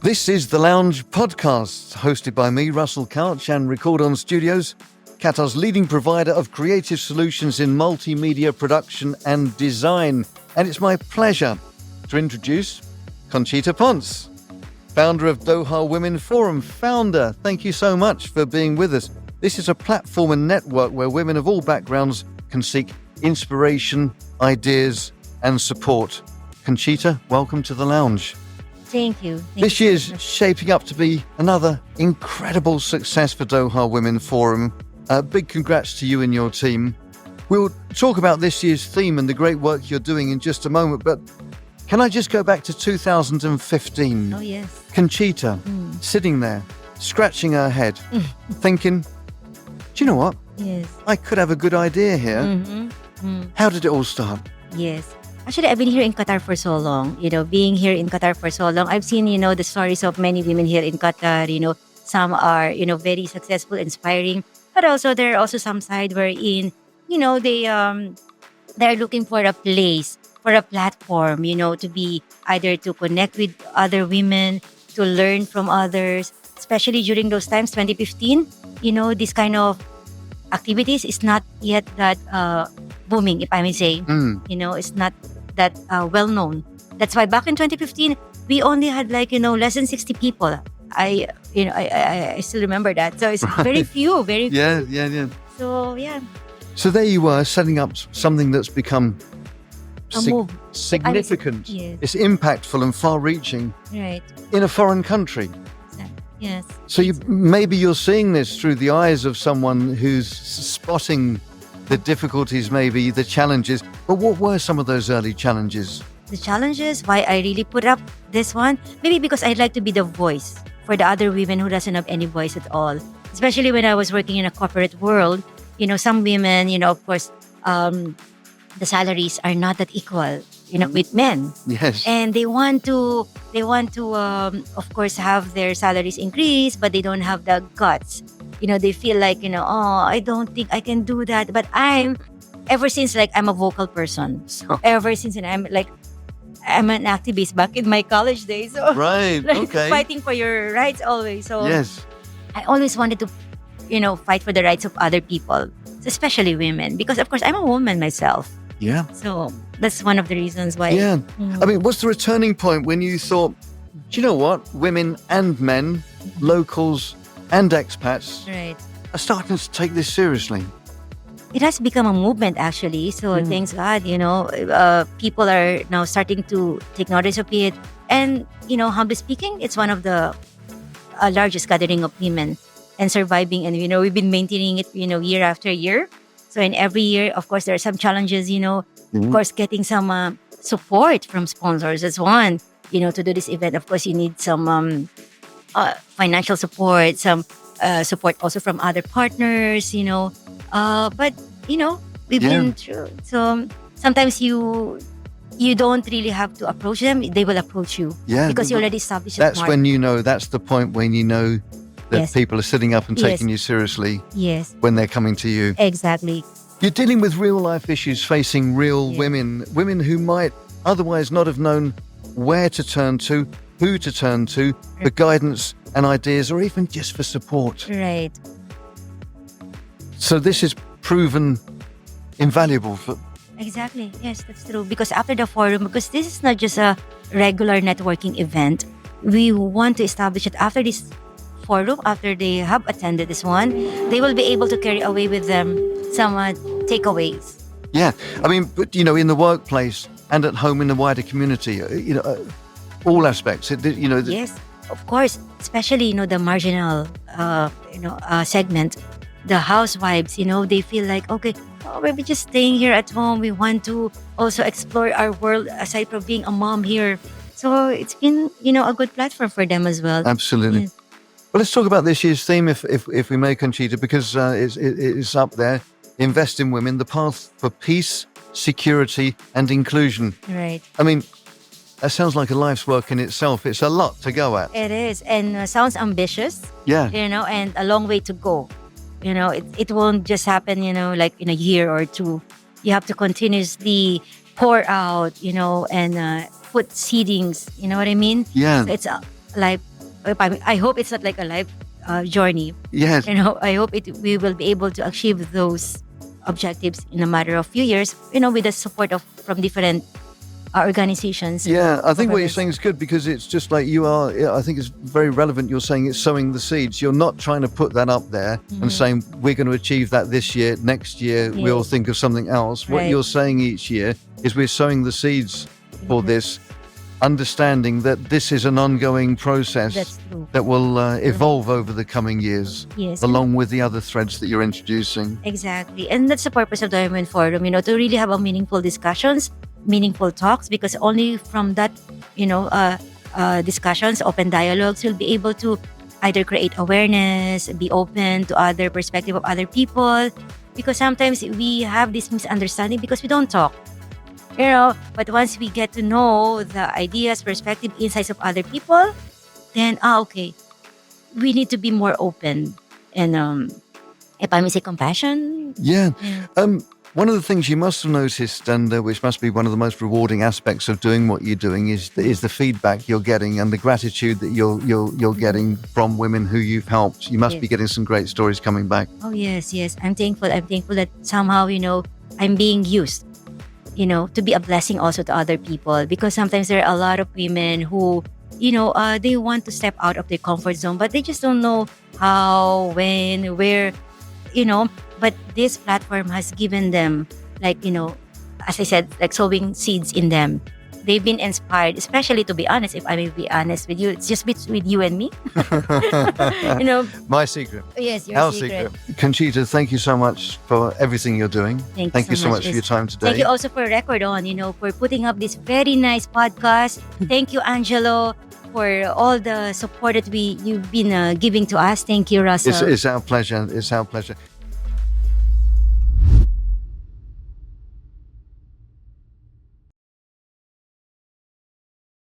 This is The Lounge Podcast, hosted by me, Russell Couch, and Recordonstudio, Qatar's leading provider of creative solutions in multimedia production and design. And it's my pleasure to introduce Conchita Ponce, founder of Doha Women Forum. Founder, thank you so much for being with us. This is a platform and network where women of all backgrounds can seek inspiration, ideas, and support. Conchita, welcome to The Lounge. Thank you. This year's shaping up to be another incredible success for Doha Women Forum. Big congrats to you and your team. We'll talk about this year's theme and the great work you're doing in just a moment, but can I just go back to 2015? Oh, yes. Conchita, sitting there, scratching her head, thinking, do you know what? Yes. I could have a good idea here. How did it all start? Yes. Actually, I've been here in Qatar for so long. Being here in Qatar for so long, I've seen, the stories of many women here in Qatar. Some are, very successful, inspiring. But also, there are also some side wherein, they're looking for a place, for a platform, to be either to connect with other women, to learn from others, especially during those times, 2015, this kind of activities is not yet that booming, if I may say. It's not that well known. That's why back in 2015, we only had less than 60 people. I still remember that. So it's very few, very few. Yeah. So yeah. So there you were, setting up something that's become significant. Yes. It's impactful and far-reaching. Right. In a foreign country. Yes. So maybe you're seeing this through the eyes of someone who's spotting the difficulties, maybe the challenges. But what were some of those early challenges? The challenges, why I really put up this one, maybe because I'd like to be the voice for the other women who doesn't have any voice at all. Especially when I was working in a corporate world, some women, of course, the salaries are not that equal, with men. Yes. And they want to, of course, have their salaries increased, but they don't have the guts. They feel like, I don't think I can do that. But ever since, I'm a vocal person. So ever since, I'm an activist back in my college days. So, right, okay. Fighting for your rights always. So yes. I always wanted to, fight for the rights of other people, especially women. Because, of course, I'm a woman myself. Yeah. So that's one of the reasons why. Yeah. I mean, what's the returning point when you thought, do you know what? Women and men, locals and expats are starting to take this seriously. It has become a movement, actually. So thanks God, people are now starting to take notice of it. And, humbly speaking, it's one of the largest gathering of women and surviving. And, we've been maintaining it, year after year. So in every year, of course, there are some challenges, of course, getting some support from sponsors. That's one, to do this event. Of course, you need some financial support, some support also from other partners, but, we've been through. So sometimes you don't really have to approach them. They will approach you because you already established that's when that's the point when you know that people are sitting up and taking you seriously when they're coming to you. Exactly. You're dealing with real life issues facing real women who might otherwise not have known where to turn to, who to turn to, for guidance and ideas, or even just for support. Right. So this is proven invaluable for... Exactly. Yes, that's true. Because after the forum, because this is not just a regular networking event, we want to establish it after this forum, after they have attended this one, they will be able to carry away with them some takeaways. Yeah. I mean, but, in the workplace and at home in the wider community, all aspects, Yes, of course. Especially, the marginal, segment. The housewives, they feel like, okay, we're just staying here at home. We want to also explore our world aside from being a mom here. So it's been, a good platform for them as well. Absolutely. Yes. Well, let's talk about this year's theme, if we may, Conchita, because it's up there. Invest in women, the path for peace, security, and inclusion. Right. I mean, that sounds like a life's work in itself. It's a lot to go at. It is, and sounds ambitious. Yeah. And a long way to go. It won't just happen, like in a year or two. You have to continuously pour out, and put seedings. You know what I mean? Yeah. So it's like I hope it's not like a life journey. Yes. I hope we will be able to achieve those objectives in a matter of few years. With the support from different organizations. Yeah, I think what you're governments. saying is good because it's just like you are. I think it's very relevant. You're saying it's sowing the seeds. You're not trying to put that up there and saying we're going to achieve that this year. Next year we'll Yes. think of something else. What Right. you're saying each year is we're sowing the seeds for this, understanding that this is an ongoing process That's true. that will evolve over the coming years, Yes. along with the other threads that you're introducing. Exactly. And that's the purpose of the Women Forum, to really have a meaningful discussions, meaningful talks, because only from that, discussions, open dialogues, you'll be able to either create awareness, be open to other perspective of other people. Because sometimes we have this misunderstanding because we don't talk. But once we get to know the ideas, perspective, insights of other people, then, okay, we need to be more open and, if I may say, compassion. Yeah. Yeah. One of the things you must have noticed, and which must be one of the most rewarding aspects of doing what you're doing, is the feedback you're getting and the gratitude that you're getting from women who you've helped. You must be Yes. getting some great stories coming back. Oh, yes. I'm thankful. I'm thankful that somehow, I'm being used, to be a blessing also to other people. Because sometimes there are a lot of women who, they want to step out of their comfort zone, but they just don't know how, when, where, But this platform has given them, as I said, like sowing seeds in them. They've been inspired, especially, to be honest, if I may be honest with you, it's just between you and me. My secret. Yes, your Our secret. secret. Conchita, thank you so much for everything you're doing. Thank you so much for Liz. your time today. Thank you also for Recordon, for putting up this very nice podcast. Thank you, Angelo, for all the support that you've been giving to us. Thank you, Russell. It's our pleasure. It's our pleasure.